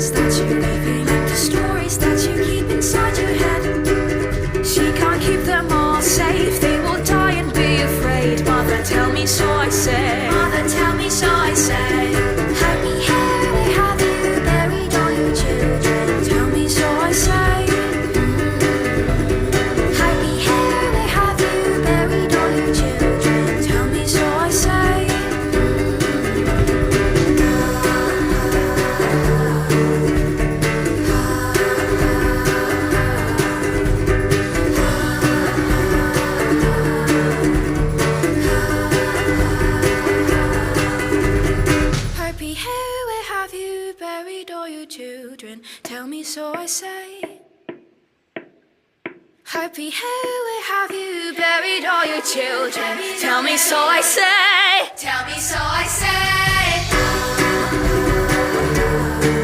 songs that you live in and the stories that you keep inside your head. She can't keep them all safe, they will die and be afraid. Mother, tell me, so I say. Mother, tell me, so I say. Happy hare, where have you buried all your children? Tell me, so I say. Happy hare, where have you buried all your children? Tell me, so I say. Harpy hare, where have you buried all your children? Tell me, so I say. Harpy hare, where have you buried all your children? Tell me, so I say. Tell me, so I say.